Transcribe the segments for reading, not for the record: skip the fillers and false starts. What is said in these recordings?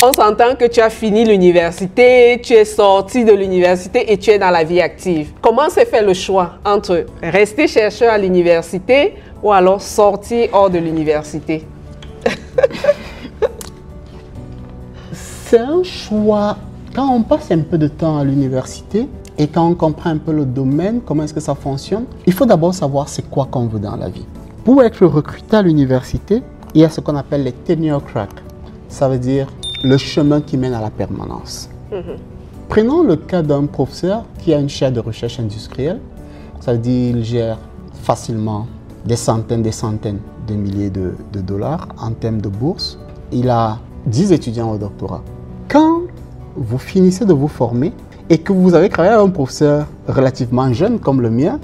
On s'entend que tu as fini l'université, tu es sorti de l'université et tu es dans la vie active. Comment s'est fait le choix entre rester chercheur à l'université ou alors sortir hors de l'université? C'est un choix. Quand on passe un peu de temps à l'université et quand on comprend un peu le domaine, comment est-ce que ça fonctionne, il faut d'abord savoir c'est quoi qu'on veut dans la vie. Pour être recruté à l'université, il y a ce qu'on appelle les tenure track. Ça veut dire le chemin qui mène à la permanence. Prenons le cas d'un professeur qui a une chaire de recherche industrielle. Ça veut dire qu'il gère facilement des centaines de milliers de dollars en termes de bourse. Il a 10 étudiants au doctorat. Quand vous finissez de vous former et que vous avez travaillé avec un professeur relativement jeune comme le mien,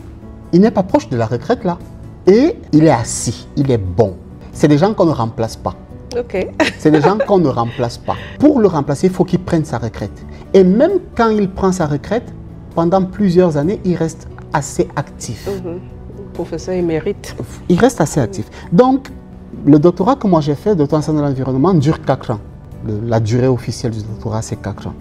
il n'est pas proche de la retraite là. Et il est assis, il est bon. C'est des gens qu'on ne remplace pas. Ok. C'est des gens qu'on ne remplace pas. Pour le remplacer, il faut qu'il prenne sa retraite. Et même quand il prend sa retraite, pendant plusieurs années, il reste assez actif. Le professeur émérite. Il reste assez actif. Donc, le doctorat que moi j'ai fait, doctorat en sciences de l'environnement, dure 4 ans. La durée officielle du doctorat, c'est 4 ans.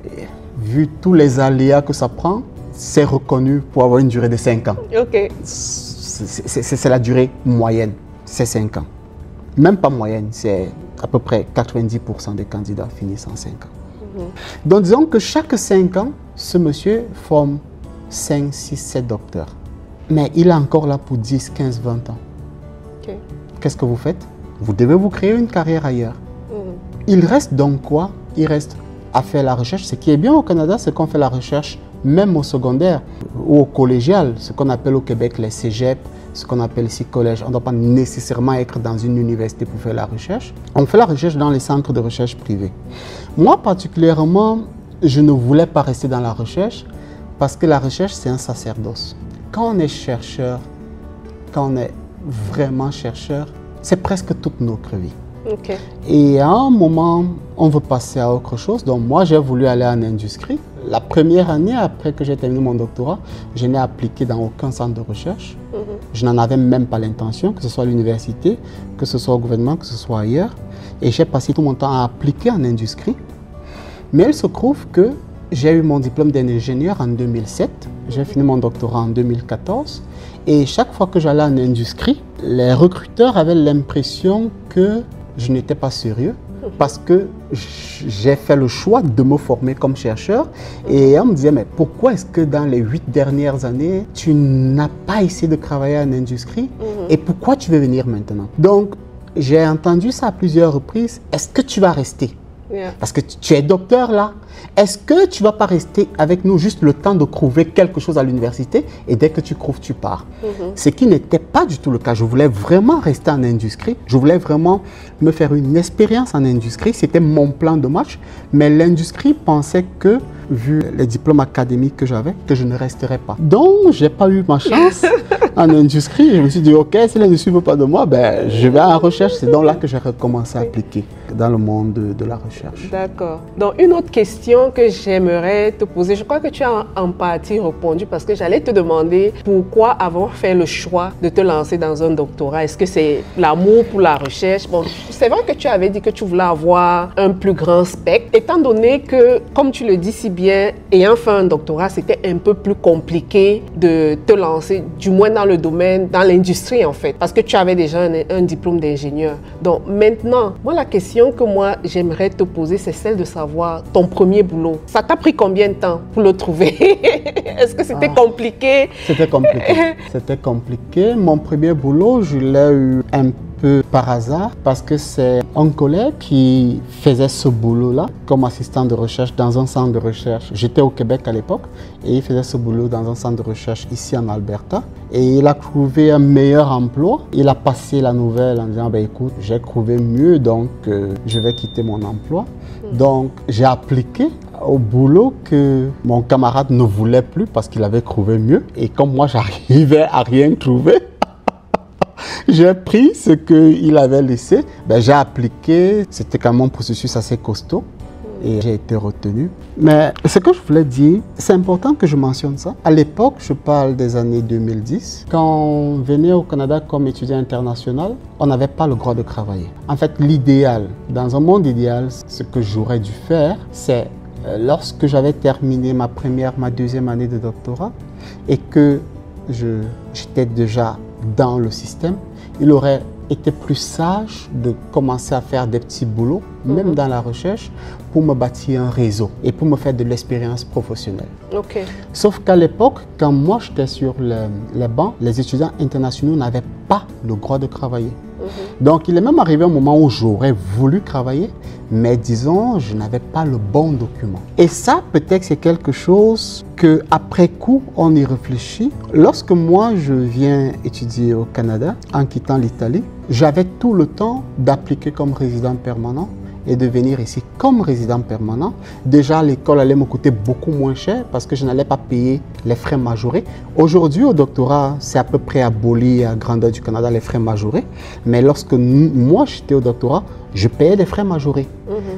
Et vu tous les aléas que ça prend, c'est reconnu pour avoir une durée de 5 ans. Ok. C'est la durée moyenne, c'est 5 ans. Même pas moyenne, c'est à peu près 90% des candidats finissent en 5 ans. Donc disons que chaque 5 ans, ce monsieur forme 5, 6, 7 docteurs. Mais il est encore là pour 10, 15, 20 ans. Okay. Qu'est-ce que vous faites? Vous devez vous créer une carrière ailleurs. Il reste donc quoi? Il reste à faire la recherche. Ce qui est bien au Canada, c'est qu'on fait la recherche même au secondaire ou au collégial, ce qu'on appelle au Québec les cégep, ce qu'on appelle ici collège. On ne doit pas nécessairement être dans une université pour faire la recherche. On fait la recherche dans les centres de recherche privés. Moi particulièrement, je ne voulais pas rester dans la recherche parce que la recherche, c'est un sacerdoce. Quand on est chercheur, quand on est vraiment chercheur, c'est presque toute notre vie. Okay. Et à un moment, on veut passer à autre chose. Donc moi, j'ai voulu aller en industrie. La première année, après que j'ai terminé mon doctorat, je n'ai appliqué dans aucun centre de recherche. Je n'en avais même pas l'intention, que ce soit à l'université, que ce soit au gouvernement, que ce soit ailleurs. Et j'ai passé tout mon temps à appliquer en industrie. Mais il se trouve que j'ai eu mon diplôme d'ingénieur en 2007. J'ai fini mon doctorat en 2014. Et chaque fois que j'allais en industrie, les recruteurs avaient l'impression que je n'étais pas sérieux parce que j'ai fait le choix de me former comme chercheur et on me disait mais pourquoi est-ce que dans les 8 dernières années tu n'as pas essayé de travailler en industrie et pourquoi tu veux venir maintenant? Donc j'ai entendu ça à plusieurs reprises. Est-ce que tu vas rester? Parce que tu es docteur là. Est-ce que tu ne vas pas rester avec nous juste le temps de trouver quelque chose à l'université et dès que tu trouves, tu pars? Ce qui n'était pas du tout le cas. Je voulais vraiment rester en industrie. Je voulais vraiment me faire une expérience en industrie. C'était mon plan de match. Mais l'industrie pensait que, vu les diplômes académiques que j'avais, que je ne resterais pas. Donc, je n'ai pas eu ma chance en industrie. Je me suis dit, OK, si l'industrie ne veut pas de moi, ben, je vais en recherche. C'est donc là que j'ai recommencé à appliquer dans le monde de la recherche. D'accord. Donc, une autre question que j'aimerais te poser, je crois que tu as en partie répondu parce que j'allais te demander pourquoi avoir fait le choix de te lancer dans un doctorat. Est-ce que c'est l'amour pour la recherche? Bon, c'est vrai que tu avais dit que tu voulais avoir un plus grand spectre, étant donné que, comme tu le dis si bien, ayant fait un doctorat, c'était un peu plus compliqué de te lancer, du moins dans le domaine, dans l'industrie en fait, parce que tu avais déjà un diplôme d'ingénieur. Donc maintenant, moi la question que moi j'aimerais te poser, c'est celle de savoir ton premier boulot. Ça t'a pris combien de temps pour le trouver? Est-ce que c'était compliqué? C'était compliqué. C'était compliqué. Mon premier boulot, je l'ai eu un peu par hasard parce que c'est un collègue qui faisait ce boulot-là comme assistant de recherche dans un centre de recherche. J'étais au Québec à l'époque et il faisait ce boulot dans un centre de recherche ici en Alberta. Et il a trouvé un meilleur emploi. Il a passé la nouvelle en disant, ben, écoute, j'ai trouvé mieux, donc je vais quitter mon emploi. Donc j'ai appliqué au boulot que mon camarade ne voulait plus parce qu'il avait trouvé mieux. Et comme moi, j'arrivais à rien trouver, j'ai pris ce qu'il avait laissé. Ben, j'ai appliqué. C'était quand même un processus assez costaud. et j'ai été retenu. Mais ce que je voulais dire, c'est important que je mentionne ça. À l'époque, je parle des années 2010, quand on venait au Canada comme étudiant international, on n'avait pas le droit de travailler. En fait, l'idéal, dans un monde idéal, ce que j'aurais dû faire, c'est lorsque j'avais terminé ma première, ma deuxième année de doctorat et que j'étais déjà dans le système, il aurait été plus sage de commencer à faire des petits boulots, même dans la recherche, pour me bâtir un réseau et pour me faire de l'expérience professionnelle. Okay. Sauf qu'à l'époque, quand moi j'étais sur les bancs, les étudiants internationaux n'avaient pas le droit de travailler. Donc il est même arrivé un moment où j'aurais voulu travailler, mais disons, je n'avais pas le bon document. Et ça, peut-être, c'est quelque chose que après coup, on y réfléchit. Lorsque moi, je viens étudier au Canada, en quittant l'Italie, j'avais tout le temps d'appliquer comme résident permanent et de venir ici comme résident permanent. Déjà, l'école allait me coûter beaucoup moins cher parce que je n'allais pas payer les frais majorés. Aujourd'hui, au doctorat, c'est à peu près aboli à grandeur du Canada, les frais majorés. Mais lorsque moi, j'étais au doctorat, je payais des frais majorés.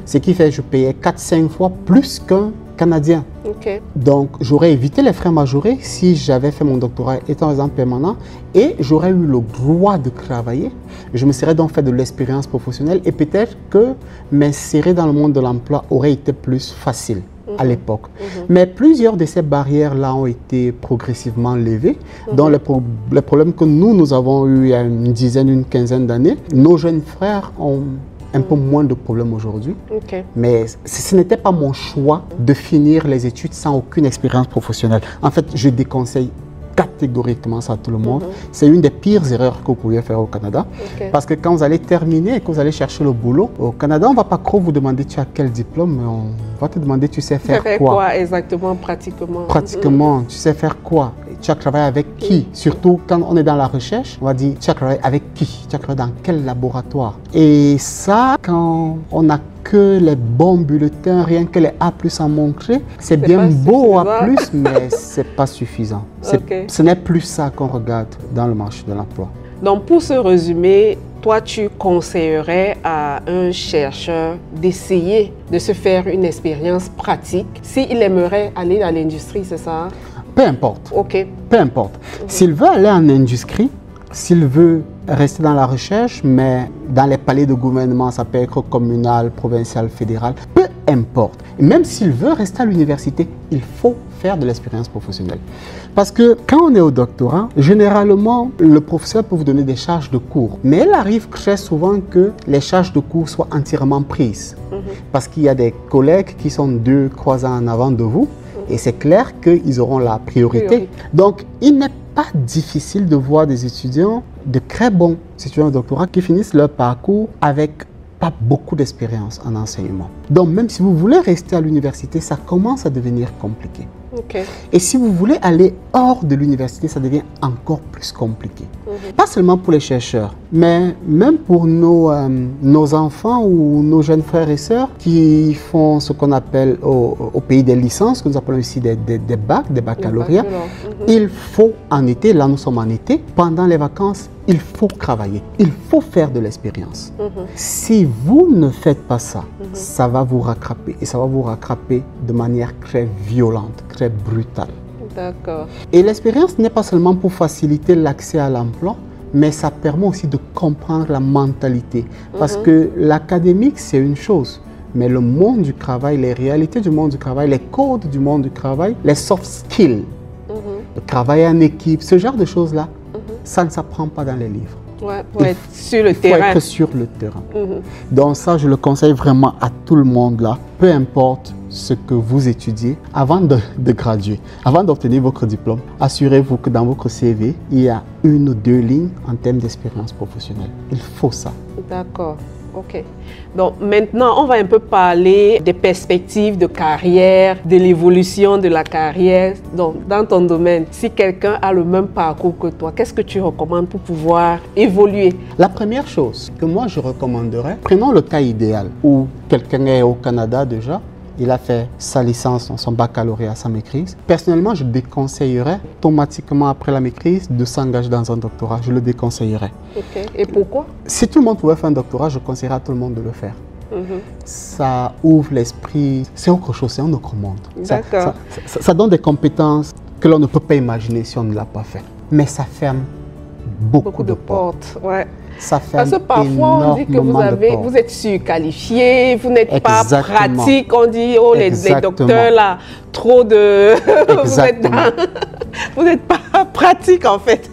Ce qui fait que je payais 4-5 fois plus qu'un Canadien. Okay. Donc, j'aurais évité les frais majorés si j'avais fait mon doctorat étant résident permanent et j'aurais eu le droit de travailler. Je me serais donc fait de l'expérience professionnelle et peut-être que m'insérer dans le monde de l'emploi aurait été plus facile à l'époque. Mais plusieurs de ces barrières-là ont été progressivement levées. Dans les problèmes que nous avons eu il y a une dizaine, une quinzaine d'années, nos jeunes frères ont un peu moins de problèmes aujourd'hui. Okay. Mais ce n'était pas mon choix de finir les études sans aucune expérience professionnelle. En fait, je déconseille catégoriquement ça à tout le monde. C'est une des pires erreurs que vous pouviez faire au Canada. Okay. Parce que quand vous allez terminer et que vous allez chercher le boulot, au Canada, on ne va pas trop vous demander tu as quel diplôme, mais on va te demander tu sais faire quoi. Exactement, pratiquement. Pratiquement, tu sais faire quoi. Tu as travaillé avec qui? Surtout quand on est dans la recherche, on va dire tu as travaillé avec qui? Tu as travaillé dans quel laboratoire? Et ça, quand on a que les bons bulletins, rien que les A+ à montrer, c'est bien beau A+, mais c'est pas suffisant. Okay. Ce n'est plus ça qu'on regarde dans le marché de l'emploi. Donc pour ce résumé, toi tu conseillerais à un chercheur d'essayer de se faire une expérience pratique s'il aimerait aller dans l'industrie, c'est ça? Peu importe. Okay. Peu importe. S'il veut aller en industrie, s'il veut rester dans la recherche, mais dans les palais de gouvernement, ça peut être communal, provincial, fédéral, peu importe. Et même s'il veut rester à l'université, il faut faire de l'expérience professionnelle. Parce que quand on est au doctorat, généralement, le professeur peut vous donner des charges de cours. Mais il arrive très souvent que les charges de cours soient entièrement prises. Parce qu'il y a des collègues qui sont 2-3 ans en avant de vous. Et c'est clair qu'ils auront la priorité. Donc, il n'est pas difficile de voir des étudiants, de très bons étudiants de doctorat qui finissent leur parcours avec pas beaucoup d'expérience en enseignement. Donc, même si vous voulez rester à l'université, ça commence à devenir compliqué. Okay. Et si vous voulez aller hors de l'université, ça devient encore plus compliqué. Pas seulement pour les chercheurs, mais même pour nos enfants ou nos jeunes frères et sœurs qui font ce qu'on appelle au pays des licences, que nous appelons ici des bacs, des baccalauréats. Il faut en été, là nous sommes en été, pendant les vacances, il faut travailler, il faut faire de l'expérience. Si vous ne faites pas ça, ça va vous rattraper et ça va vous rattraper de manière très violente, très brutale. D'accord. Et l'expérience n'est pas seulement pour faciliter l'accès à l'emploi, mais ça permet aussi de comprendre la mentalité. Parce que l'académique, c'est une chose, mais le monde du travail, les réalités du monde du travail, les codes du monde du travail, les soft skills, le travail en équipe, ce genre de choses-là, ça ne s'apprend pas dans les livres. Ouais, pour être sur le terrain. Il faut être sur le terrain. Donc ça, je le conseille vraiment à tout le monde là, peu importe ce que vous étudiez, avant de graduer, avant d'obtenir votre diplôme, assurez-vous que dans votre CV, il y a 1 ou 2 lignes en termes d'expérience professionnelle. Il faut ça. D'accord. Ok. Donc maintenant, on va un peu parler des perspectives de carrière, de l'évolution de la carrière. Donc dans ton domaine, si quelqu'un a le même parcours que toi, qu'est-ce que tu recommandes pour pouvoir évoluer? La première chose que moi je recommanderais, prenons le cas idéal où quelqu'un est au Canada déjà, il a fait sa licence, son baccalauréat, sa maîtrise. Personnellement, je déconseillerais automatiquement après la maîtrise de s'engager dans un doctorat. Je le déconseillerais. Ok. Et pourquoi? Si tout le monde pouvait faire un doctorat, je conseillerais à tout le monde de le faire. ça ouvre l'esprit, c'est autre chose, c'est un autre monde. D'accord. Ça donne des compétences que l'on ne peut pas imaginer si on ne l'a pas fait. Mais ça ferme beaucoup de portes. Ouais. Ça ferme parce que parfois on dit que vous êtes surqualifié, vous n'êtes pas pratique, on dit oh les docteurs là, trop de... vous n'êtes pas pratique en fait.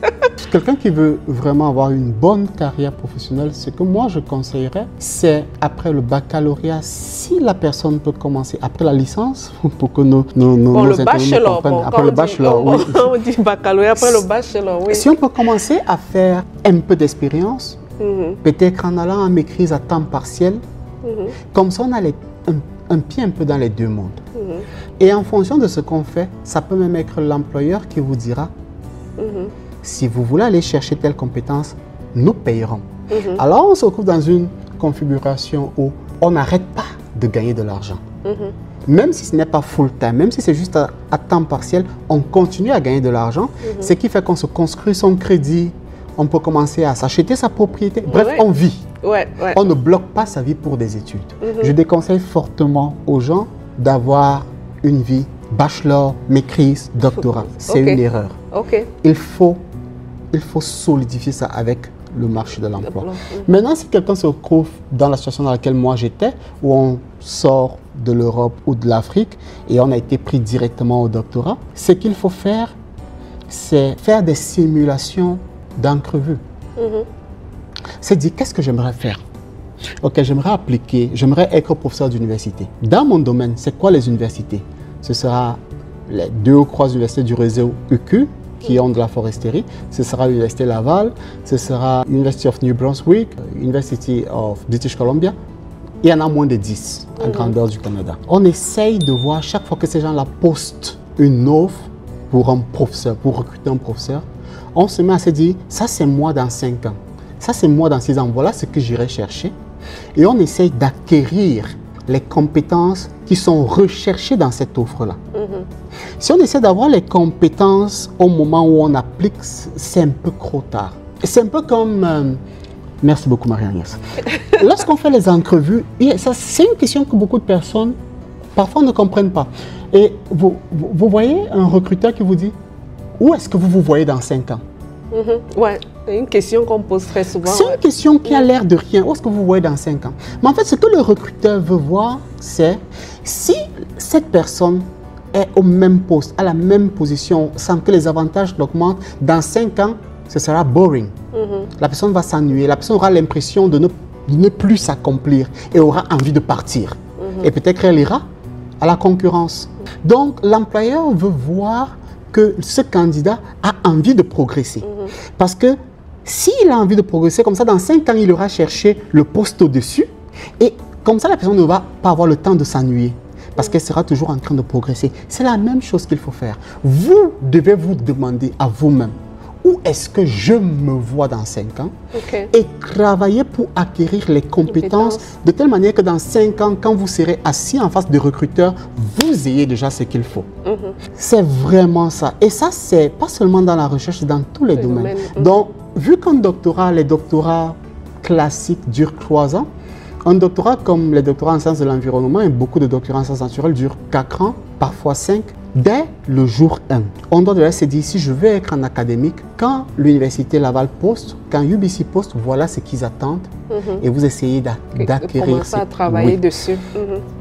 Quelqu'un qui veut vraiment avoir une bonne carrière professionnelle, ce que moi je conseillerais, c'est après le baccalauréat, si la personne peut commencer après la licence, pour que nos le bachelor, après le bachelor, oui. On dit baccalauréat après le bachelor, oui. Si on peut commencer à faire un peu d'expérience, peut-être en allant en maîtrise à temps partiel, comme ça on a un pied un peu dans les deux mondes. Et en fonction de ce qu'on fait, ça peut même être l'employeur qui vous dira si vous voulez aller chercher telle compétence, nous payerons. Alors on se retrouve dans une configuration où on n'arrête pas de gagner de l'argent. Même si ce n'est pas full-time, même si c'est juste à temps partiel, on continue à gagner de l'argent, ce qui fait qu'on se construit son crédit, on peut commencer à s'acheter sa propriété. Bref, on vit. On ne bloque pas sa vie pour des études. Je déconseille fortement aux gens d'avoir une vie bachelor, maîtrise, doctorat. C'est une erreur. Il faut solidifier ça avec le marché de l'emploi. Maintenant, si quelqu'un se retrouve dans la situation dans laquelle moi j'étais, où on sort de l'Europe ou de l'Afrique et on a été pris directement au doctorat, ce qu'il faut faire, c'est faire des simulations d'entrevue. C'est dire, qu'est-ce que j'aimerais faire? Ok, j'aimerais appliquer, j'aimerais être professeur d'université. Dans mon domaine, c'est quoi les universités? Ce sera les 2 ou 3 universités du réseau UQ qui ont de la foresterie. Ce sera l'Université Laval, ce sera University of New Brunswick, University of British Columbia. Il y en a moins de 10 à grandeur du Canada. On essaye de voir chaque fois que ces gens-là postent une offre pour un professeur, pour recruter un professeur, on se met à se dire, ça c'est moi dans 5 ans, ça c'est moi dans 6 ans, voilà ce que j'irai chercher. Et on essaye d'acquérir les compétences qui sont recherchées dans cette offre-là. Si on essaie d'avoir les compétences au moment où on applique, c'est un peu trop tard. C'est un peu comme... merci beaucoup Marie-Agnès. Lorsqu'on fait les entrevues, c'est une question que beaucoup de personnes parfois ne comprennent pas. Et vous voyez un recruteur qui vous dit, où est-ce que vous vous voyez dans 5 ans? Ouais, c'est une question qu'on pose très souvent. C'est une question qui a l'air de rien. Où est-ce que vous voyez dans 5 ans? Mais en fait, ce que le recruteur veut voir, c'est si cette personne est au même poste, à la même position, sans que les avantages l'augmentent, dans 5 ans, ce sera boring. La personne va s'ennuyer, la personne aura l'impression de ne plus s'accomplir et aura envie de partir. Et peut-être elle ira à la concurrence. Donc, l'employeur veut voir que ce candidat a envie de progresser. Parce que s'il a envie de progresser, comme ça, dans 5 ans, il aura cherché le poste au-dessus. Et comme ça, la personne ne va pas avoir le temps de s'ennuyer. Parce qu'elle sera toujours en train de progresser. C'est la même chose qu'il faut faire. Vous devez vous demander à vous-même, où est-ce que je me vois dans 5 ans? Et travailler pour acquérir les compétences de telle manière que dans 5 ans, quand vous serez assis en face des recruteurs, vous ayez déjà ce qu'il faut. C'est vraiment ça. Et ça, c'est pas seulement dans la recherche, c'est dans tous les domaines. Donc, vu qu'un doctorat, les doctorats classiques durent 3 ans, un doctorat comme les doctorats en sciences de l'environnement et beaucoup de doctorats en sciences naturelles durent 4 ans, parfois 5. Dès le jour 1, on doit déjà se dire, si je veux être en académique, quand l'Université Laval poste, quand UBC poste, voilà ce qu'ils attendent et vous essayez d'acquérir. Commencer à travailler dessus.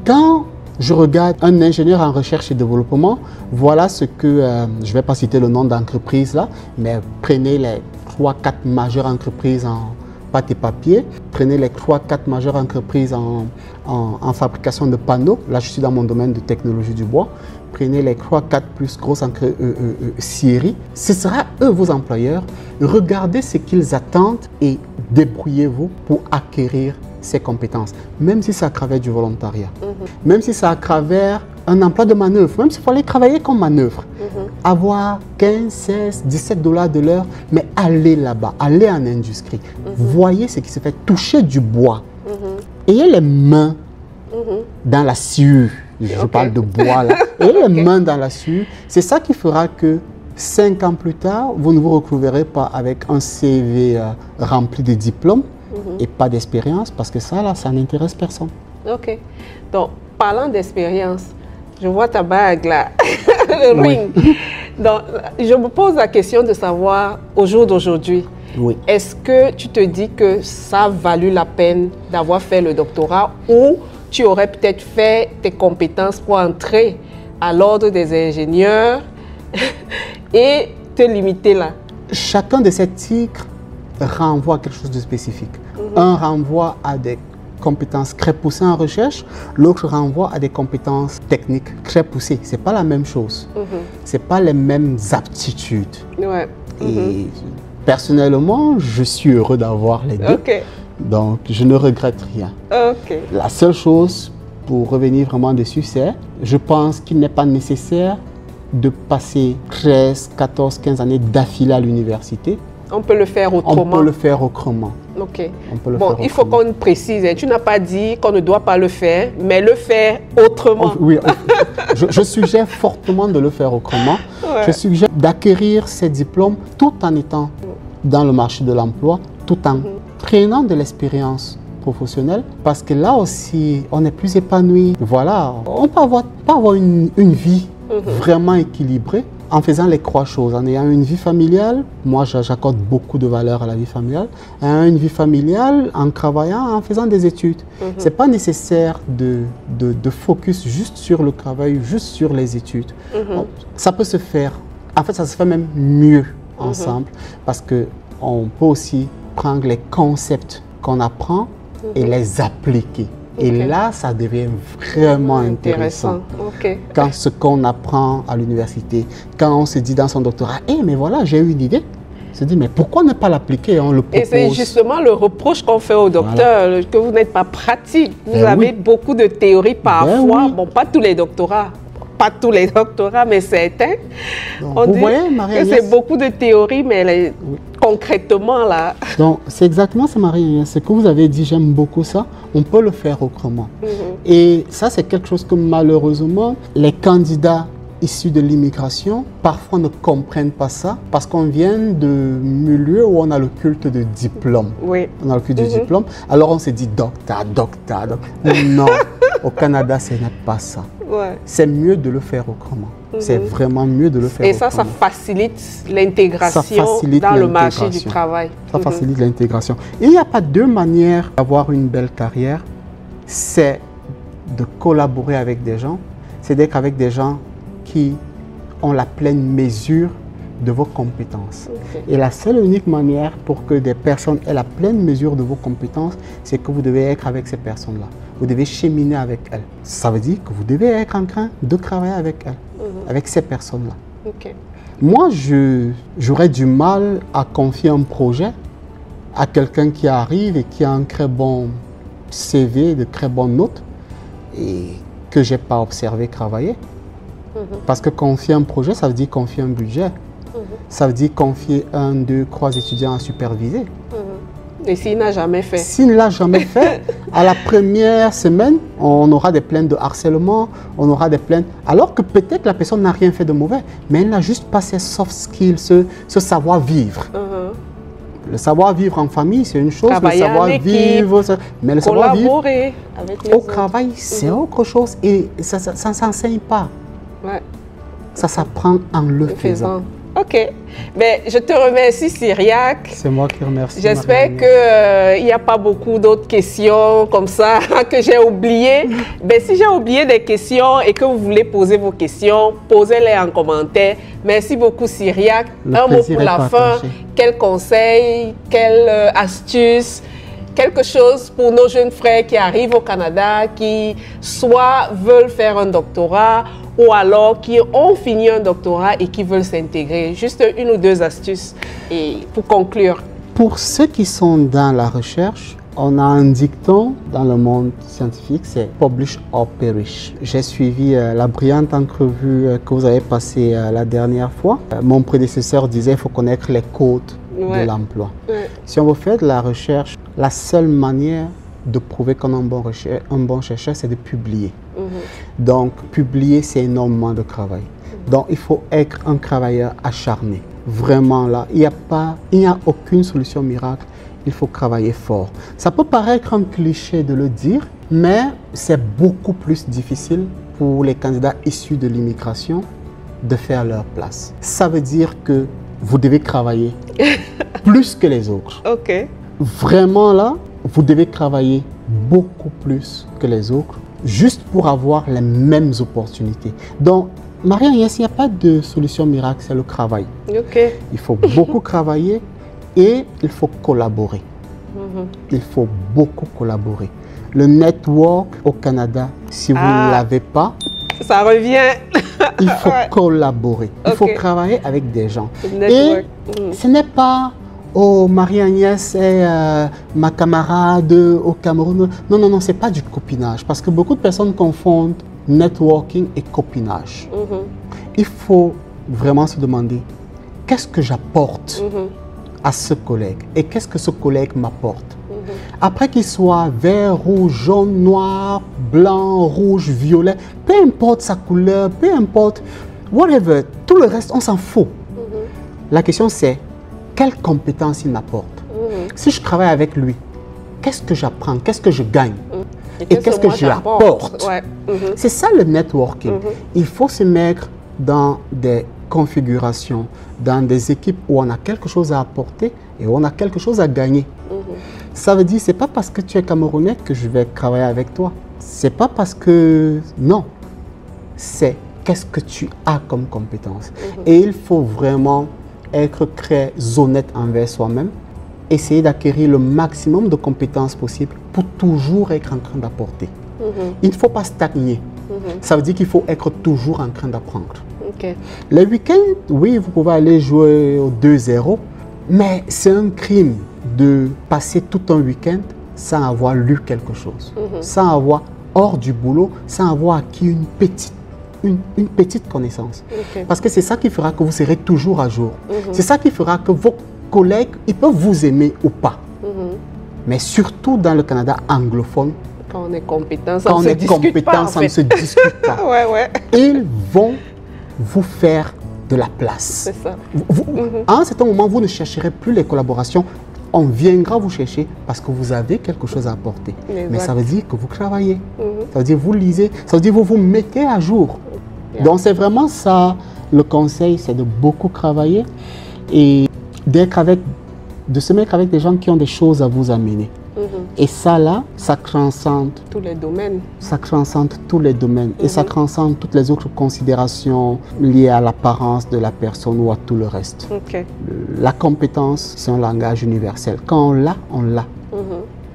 Quand je regarde un ingénieur en recherche et développement, voilà ce que, je ne vais pas citer le nom d'entreprise là, mais prenez les 3-4 majeures entreprises en pâte et papier, prenez les 3-4 majeures entreprises en fabrication de panneaux, là je suis dans mon domaine de technologie du bois, prenez les 3-4 plus grosses scieries, ce sera eux vos employeurs, regardez ce qu'ils attendent et débrouillez-vous pour acquérir ces compétences, même si c'est à travers du volontariat, même si c'est à travers un emploi de manœuvre, même s'il faut aller travailler comme manœuvre, avoir 15, 16, 17 $ de l'heure, mais allez là-bas, allez en industrie, voyez ce qui se fait, toucher du bois, ayez les mains dans la sciure, je parle de bois là, ayez les mains dans la sciure, c'est ça qui fera que 5 ans plus tard, vous ne vous retrouverez pas avec un CV rempli de diplômes, et pas d'expérience, parce que ça, là, ça n'intéresse personne. Ok. Donc, parlant d'expérience, je vois ta bague là, le ring. Donc, je me pose la question de savoir, au jour d'aujourd'hui, est-ce que tu te dis que ça a valu la peine d'avoir fait le doctorat ou tu aurais peut-être fait tes compétences pour entrer à l'ordre des ingénieurs et te limiter là? Chacun de ces titres renvoie à quelque chose de spécifique. Un renvoie à des compétences très poussées en recherche, l'autre renvoie à des compétences techniques très poussées. Ce n'est pas la même chose. Ce n'est pas les mêmes aptitudes. Et personnellement, je suis heureux d'avoir les deux. Donc, je ne regrette rien. La seule chose, pour revenir vraiment dessus, c'est, je pense qu'il n'est pas nécessaire de passer 13, 14, 15 années d'affilée à l'université. On peut le faire autrement. On peut le faire autrement. Bon, il faut qu'on précise. Tu n'as pas dit qu'on ne doit pas le faire, mais le faire autrement. Oui, je suggère fortement de le faire autrement. Je suggère d'acquérir ces diplômes tout en étant dans le marché de l'emploi, tout en prenant de l'expérience professionnelle, parce que là aussi, on est plus épanoui. Voilà, on peut avoir une vie vraiment équilibrée en faisant les trois choses, en ayant une vie familiale. Moi, j'accorde beaucoup de valeur à la vie familiale. Une vie familiale en travaillant, en faisant des études. Ce n'est pas nécessaire de focus juste sur le travail, juste sur les études. Bon, ça peut se faire. En fait, ça se fait même mieux ensemble, parce qu'on peut aussi prendre les concepts qu'on apprend et les appliquer. Et là, ça devient vraiment intéressant. Quand ce qu'on apprend à l'université, quand on se dit dans son doctorat, mais voilà, j'ai eu une idée. On se dit, mais pourquoi ne pas l'appliquer? On le propose. Et c'est justement le reproche qu'on fait au docteur, que vous n'êtes pas pratique. Vous avez beaucoup de théories parfois. Bon, pas tous les doctorats. Pas tous les doctorats, mais certains. Donc, on dit que c'est beaucoup de théories, mais concrètement, là... Donc, c'est exactement ça, Marie-Agnès. Ce que vous avez dit, j'aime beaucoup ça. On peut le faire autrement. Et ça, c'est quelque chose que malheureusement, les candidats issus de l'immigration, parfois ne comprennent pas ça, parce qu'on vient de milieux où on a le culte de diplôme. On a le culte du diplôme. Alors, on se dit docteur. Non, au Canada, ce n'est pas ça. C'est mieux de le faire autrement. C'est vraiment mieux de le faire autrement. Et ça facilite l'intégration dans le marché du travail. Ça facilite l'intégration. Il n'y a pas deux manières d'avoir une belle carrière. C'est de collaborer avec des gens. C'est d'être avec des gens qui ont la pleine mesure de vos compétences. Et la seule et unique manière pour que des personnes aient la pleine mesure de vos compétences, c'est que vous devez être avec ces personnes-là. Vous devez cheminer avec elles. Ça veut dire que vous devez être en train de travailler avec elles, avec ces personnes-là. Moi, j'aurais du mal à confier un projet à quelqu'un qui arrive et qui a un très bon CV, de très bonnes notes, et que je n'ai pas observé travailler. Parce que confier un projet, ça veut dire confier un budget. Ça veut dire confier 1, 2, 3 étudiants à superviser. Et s'il n'a jamais fait? S'il ne l'a jamais fait, à la première semaine, on aura des plaintes de harcèlement, on aura des plaintes... Alors que peut-être la personne n'a rien fait de mauvais, mais elle n'a juste pas ses soft skills, ce savoir-vivre. Le savoir-vivre en famille, c'est une chose, travailler le savoir-vivre... Mais le savoir-vivre au travail, c'est autre chose et ça ne s'enseigne pas. Ça s'apprend en le faisant. Ok. Mais je te remercie, Cyriaque. C'est moi qui remercie. J'espère qu'il n'y a pas beaucoup d'autres questions comme ça que j'ai oubliées. Mais si j'ai oublié des questions et que vous voulez poser vos questions, posez-les en commentaire. Merci beaucoup, Cyriaque. Un mot pour la fin. Quel conseil, quelle astuce, quelque chose pour nos jeunes frères qui arrivent au Canada, qui soit veulent faire un doctorat ou alors qui ont fini un doctorat et qui veulent s'intégrer. Juste une ou deux astuces et pour conclure. Pour ceux qui sont dans la recherche, on a un dicton dans le monde scientifique, c'est « publish or perish ». J'ai suivi la brillante entrevue que vous avez passée la dernière fois. Mon prédécesseur disait qu'il faut connaître les codes de l'emploi. Si on veut faire de la recherche, la seule manière de prouver qu'on est un bon chercheur, c'est de publier. Donc, publier, c'est énormément de travail. Donc, il faut être un travailleur acharné. Vraiment, là, il n'y a aucune solution miracle. il faut travailler fort. Ça peut paraître un cliché de le dire, mais c'est beaucoup plus difficile pour les candidats issus de l'immigration de faire leur place. Ça veut dire que vous devez travailler plus que les autres. Ok. Vraiment là, vous devez travailler beaucoup plus que les autres, juste pour avoir les mêmes opportunités. Donc, Marie-Agnès, il n'y a pas de solution miracle, c'est le travail. Ok. Il faut beaucoup travailler et il faut collaborer. Il faut beaucoup collaborer. Le network au Canada, si vous ne l'avez pas, ça revient. Il faut collaborer. Il faut travailler avec des gens. Et ce n'est pas oh, Marie-Agnès est ma camarade au Cameroun. Non, non, non, ce n'est pas du copinage. Parce que beaucoup de personnes confondent networking et copinage. Il faut vraiment se demander, qu'est-ce que j'apporte à ce collègue et qu'est-ce que ce collègue m'apporte. Après qu'il soit vert, rouge, jaune, noir, blanc, rouge, violet, peu importe sa couleur, peu importe, whatever, tout le reste, on s'en fout. La question c'est, quelles compétences il m'apporte? Si je travaille avec lui, qu'est-ce que j'apprends? Qu'est-ce que je gagne? Et qu'est-ce que je apporte? C'est ça le networking. Il faut se mettre dans des configurations, dans des équipes où on a quelque chose à apporter et où on a quelque chose à gagner. Ça veut dire, c'est pas parce que tu es Camerounais que je vais travailler avec toi. C'est pas parce que... Non. C'est qu'est-ce que tu as comme compétence. Et il faut vraiment être très honnête envers soi-même, essayer d'acquérir le maximum de compétences possibles pour toujours être en train d'apporter. Il ne faut pas stagner. Ça veut dire qu'il faut être toujours en train d'apprendre. Les week-ends, oui, vous pouvez aller jouer au 2-0, mais c'est un crime de passer tout un week-end sans avoir lu quelque chose, sans avoir, hors du boulot, sans avoir acquis une petite connaissance. Parce que c'est ça qui fera que vous serez toujours à jour. C'est ça qui fera que vos collègues, ils peuvent vous aimer ou pas. Mais surtout dans le Canada anglophone, quand on est compétent, ça ne se discute pas. Ça ne se discute pas. Ils vont vous faire de la place. C'est ça. À un certain moment, vous ne chercherez plus les collaborations. On viendra vous chercher parce que vous avez quelque chose à apporter. Mais ça veut dire que vous travaillez. Ça veut dire que vous lisez. Ça veut dire que vous vous mettez à jour. Donc c'est vraiment ça, le conseil, c'est de beaucoup travailler et de se mettre avec des gens qui ont des choses à vous amener. Et ça là, ça transcende tous les domaines. Ça transcende tous les domaines et ça transcende toutes les autres considérations liées à l'apparence de la personne ou à tout le reste. La compétence, c'est un langage universel. Quand on l'a, on l'a.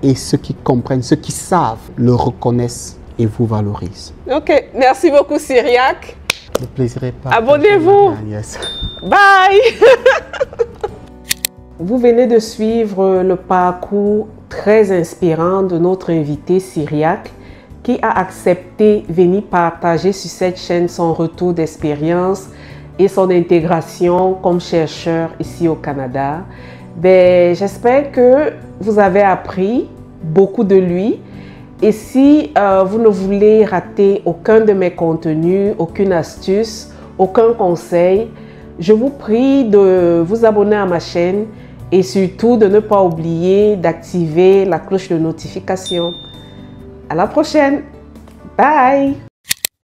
Et ceux qui comprennent, ceux qui savent, le reconnaissent et vous valorisent. Ok, merci beaucoup Cyriaque. Le plaisir est partagé. Abonnez-vous. Bye. Vous venez de suivre le parcours très inspirant de notre invité Cyriaque qui a accepté de venir partager sur cette chaîne son retour d'expérience et son intégration comme chercheur ici au Canada. J'espère que vous avez appris beaucoup de lui. Et si vous ne voulez rater aucun de mes contenus, aucune astuce, aucun conseil, je vous prie de vous abonner à ma chaîne et surtout de ne pas oublier d'activer la cloche de notification. À la prochaine. Bye!